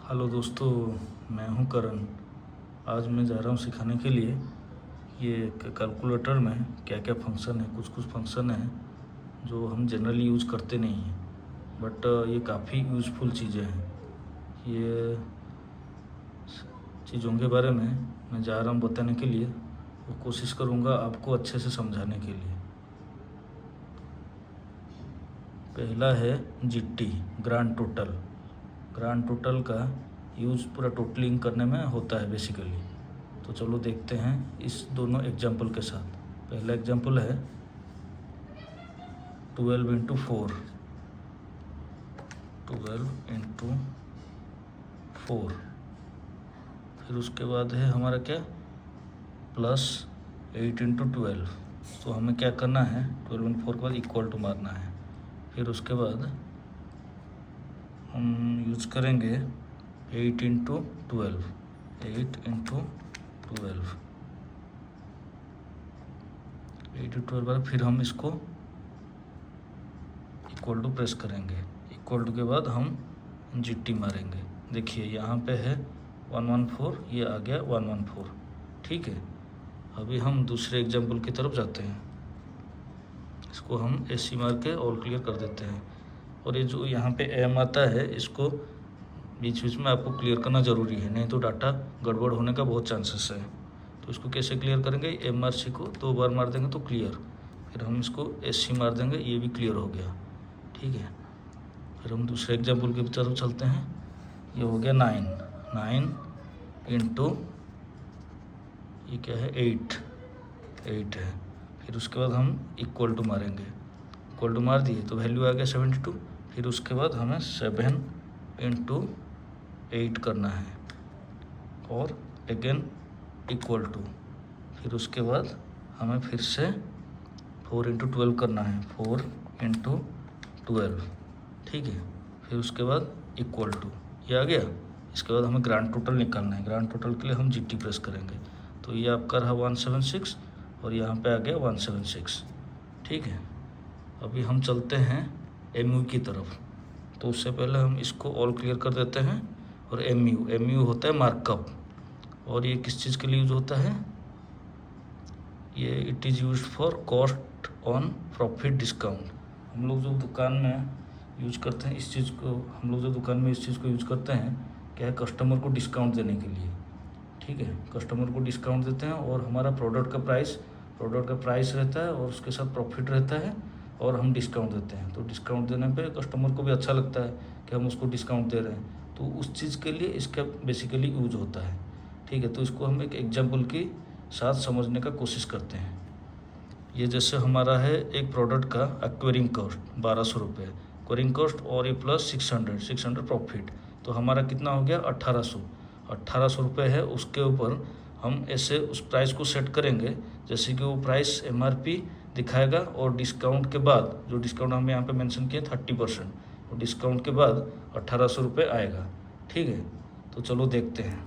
Hello दोस्तों, मैं हूं करण। आज मैं जा रहा हूं सिखाने के लिए ये कैलकुलेटर में क्या क्या फंक्शन है। कुछ कुछ फंक्शन है जो हम जनरली यूज़ करते नहीं हैं, बट ये काफ़ी यूज़फुल चीज़ें हैं। ये चीज़ों के बारे में मैं जा रहा हूं बताने के लिए, और कोशिश करूंगा आपको अच्छे से समझाने के लिए। पहला है GT, grand total. Grand total का यूज़ पूरा टोटलिंग करने में होता है बेसिकली। तो चलो देखते हैं इस दोनों एग्जाम्पल के साथ। पहला एग्जाम्पल है 12 इंटू 4, 12 इंटू 4। फिर उसके बाद है हमारा क्या, प्लस 8 इंटू 12। तो हमें क्या करना है, 12 इंटू 4 के बाद इक्वल टू मारना है। फिर उसके बाद हम यूज़ करेंगे 8 इंटू 12, 8 इंटू 12, 8 इंटू 12। फिर हम इसको इक्वल टू प्रेस करेंगे। इक्वल टू के बाद हम जीटी मारेंगे। देखिए यहाँ पे है 114, ये आ गया 114। ठीक है, अभी हम दूसरे एग्जाम्पल की तरफ जाते हैं। इसको हम एसी मार के ऑल क्लियर कर देते हैं। और ये जो यहाँ पे एम आता है, इसको बीच बीच में आपको क्लियर करना ज़रूरी है, नहीं तो डाटा गड़बड़ होने का बहुत चांसेस है। तो इसको कैसे क्लियर करेंगे, MRC को 2 बार मार देंगे तो क्लियर। फिर हम इसको SC मार देंगे, ये भी क्लियर हो गया। ठीक है, फिर हम दूसरे एग्जाम्पल की तरफ चलते हैं। ये हो गया 9 इंटू, ये क्या है, 8 है। फिर उसके बाद हम इक्वल टू मारेंगे। इक्वल टू मार दिए तो वैल्यू आ गया 72। फिर उसके बाद हमें 7 इंटू 8 करना है, और अगेन इक्वल टू। फिर उसके बाद हमें फिर से 4 इंटू 12 करना है, 4 इंटू 12। ठीक है, फिर उसके बाद इक्वल टू, ये आ गया। इसके बाद हमें ग्रांड टोटल निकालना है। ग्रांड टोटल के लिए हम जीटी प्रेस करेंगे। तो ये आपका रहा 176, और यहाँ पे आ गया 176। ठीक है, अभी हम चलते हैं एमयू की तरफ। तो उससे पहले हम इसको ऑल क्लियर कर देते हैं। और एमयू होता है मार्कअप, और ये किस चीज़ के लिए यूज होता है, ये it is use for cost on profit discount. हम लोग जो दुकान में यूज करते हैं इस चीज़ को, हम लोग जो दुकान में इस चीज़ को यूज करते हैं, क्या है, कस्टमर को डिस्काउंट देने के लिए। ठीक है, कस्टमर को डिस्काउंट देते हैं, और हमारा प्रोडक्ट का प्राइस रहता है, और उसके साथ प्रॉफिट रहता है, और हम डिस्काउंट देते हैं। तो डिस्काउंट देने पे कस्टमर को भी अच्छा लगता है कि हम उसको डिस्काउंट दे रहे हैं। तो उस चीज़ के लिए इसका बेसिकली यूज होता है। ठीक है, तो इसको हम एक एग्जाम्पल के साथ समझने का कोशिश करते हैं। ये जैसे हमारा है एक प्रोडक्ट का एक्वायरिंग कॉस्ट 1200 रुपये, एक्वायरिंग कॉस्ट, और ये प्लस 600 प्रॉफिट। तो हमारा कितना हो गया, 1800 रुपये है। उसके ऊपर हम ऐसे उस प्राइस को सेट करेंगे जैसे कि वो प्राइस MRP दिखाएगा, और डिस्काउंट के बाद, जो डिस्काउंट हम यहाँ पे मेंशन किए 30%, और डिस्काउंट के बाद 1800 रुपये आएगा। ठीक है, तो चलो देखते हैं।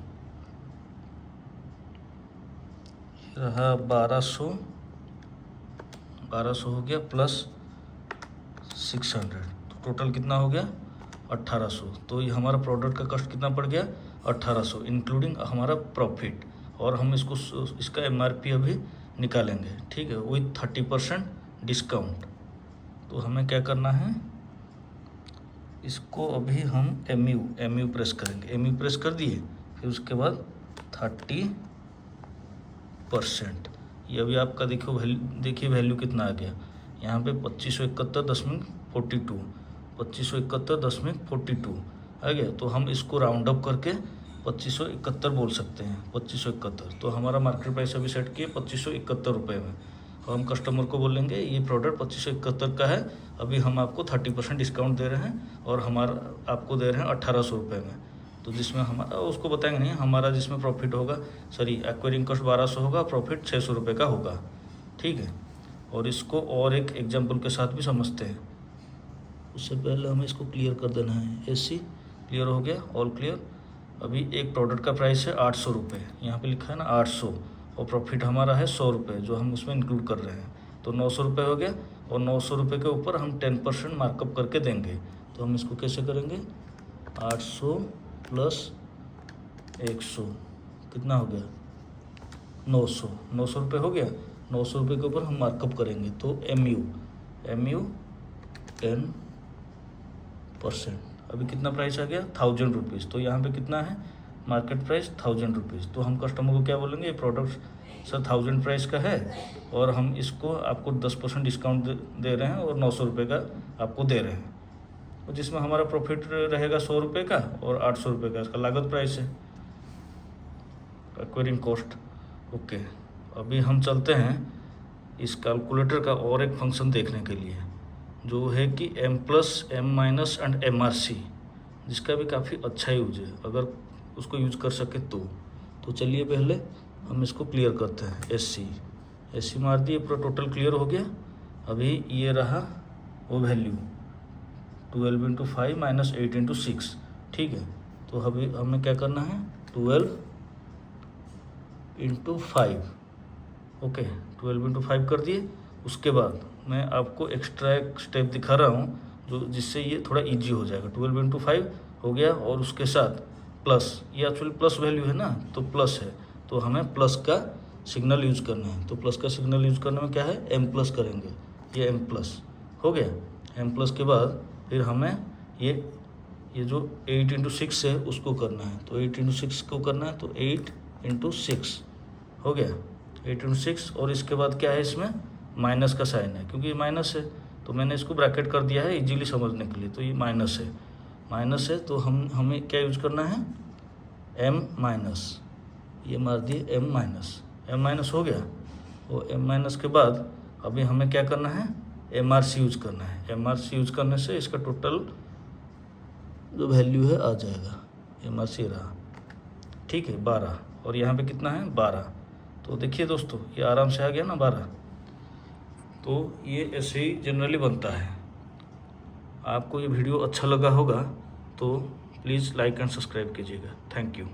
रहा 1200 हो गया, प्लस 600, तो टोटल कितना हो गया, 1800। तो ये हमारा प्रोडक्ट का कॉस्ट कितना पड़ गया, 1800 इंक्लूडिंग हमारा प्रॉफिट। और हम इसका MRP अभी निकालेंगे। ठीक है, विथ 30% डिस्काउंट। तो हमें क्या करना है, इसको अभी हम एमयू प्रेस करेंगे। एमयू प्रेस कर दिए, फिर उसके बाद 30%। ये अभी आपका देखिए वैल्यू कितना आ गया, यहाँ पे 2571.42, 2571.42 आ गया। तो हम इसको राउंड अप करके 2571 बोल सकते हैं, 2571। तो हमारा मार्केट प्राइस अभी सेट किए 2571 रुपये में, और हम कस्टमर को बोलेंगे ये प्रोडक्ट 2571 का है, अभी हम आपको 30% डिस्काउंट दे रहे हैं, और हमारा आपको दे रहे हैं 1800 रुपये में। तो जिसमें हमारा, उसको बताएंगे नहीं, हमारा जिसमें प्रॉफिट होगा, सॉरी, एक्वायरिंग कॉस्ट 1200 होगा, प्रॉफिट 600 रुपये का होगा। ठीक है, और इसको और एक एग्जाम्पल के साथ भी समझते हैं। उससे पहले हमें इसको क्लियर कर देना है। SC क्लियर हो गया, ऑल क्लियर। अभी एक प्रोडक्ट का प्राइस है 800 रुपये, यहाँ पे लिखा है ना 800, और प्रॉफिट हमारा है 100 रुपये जो हम उसमें इंक्लूड कर रहे हैं। तो 900 रुपये हो गया, और 900 रुपये के ऊपर हम 10% मार्कअप करके देंगे। तो हम इसको कैसे करेंगे, 800 प्लस 100 कितना हो गया 900 रुपये हो गया। 900 रुपये के ऊपर हम मार्कअप करेंगे तो MU 10%। अभी कितना प्राइस आ गया 1000 रुपीज़। तो यहाँ पे कितना है मार्केट प्राइस 1000 रुपीज़। तो हम कस्टमर को क्या बोलेंगे ये प्रोडक्ट सर 1000 प्राइस का है और हम इसको आपको 10% डिस्काउंट दे रहे हैं और 900 रुपये का आपको दे रहे हैं, तो जिसमें हमारा प्रॉफिट रहेगा 100 रुपये का और 800 रुपये का इसका लागत प्राइस है, एक्वायरिंग कॉस्ट। ओके, अभी हम चलते हैं इस कैलकुलेटर का और एक फंक्शन देखने के लिए जो है कि M+, M- एंड MRC, जिसका भी काफ़ी अच्छा यूज है अगर उसको यूज कर सके तो चलिए पहले हम इसको क्लियर करते हैं। SC मार दिए, पूरा टोटल क्लियर हो गया। अभी ये रहा वो वैल्यू 12 × 5 - 8 × 6, ठीक है। तो अभी हमें क्या करना है 12 × 5, ओके 12 × 5 कर दिए। उसके बाद मैं आपको एक्स्ट्रा एक स्टेप दिखा रहा हूँ जो जिससे ये थोड़ा इजी हो जाएगा। 12 × 5 हो गया और उसके साथ प्लस, ये एक्चुअली प्लस वैल्यू है ना तो प्लस है, तो हमें प्लस का सिग्नल यूज करना है। तो प्लस का सिग्नल यूज करने में क्या है M+ करेंगे, ये M+ हो गया। M+ के बाद फिर हमें ये जो 8 × 6 है उसको करना है, तो 8 × 6 को करना है तो 8 × 6 हो गया 8 × 6। और इसके बाद क्या है इसमें माइनस का साइन है, क्योंकि ये माइनस है तो मैंने इसको ब्रैकेट कर दिया है इजीली समझने के लिए। तो ये माइनस है तो हमें क्या यूज करना है M-, ये मार दिए M- हो गया। वो M- के बाद अभी हमें क्या करना है MRC यूज करना है। MRC यूज करने से इसका टोटल जो वैल्यू है आ जाएगा। MRC रहा, ठीक है 12, और यहाँ पे कितना है 12। तो देखिए दोस्तों ये आराम से आ गया ना 12। तो ये ऐसे ही जनरली बनता है। आपको ये वीडियो अच्छा लगा होगा तो प्लीज़ लाइक एंड सब्सक्राइब कीजिएगा। Thank you.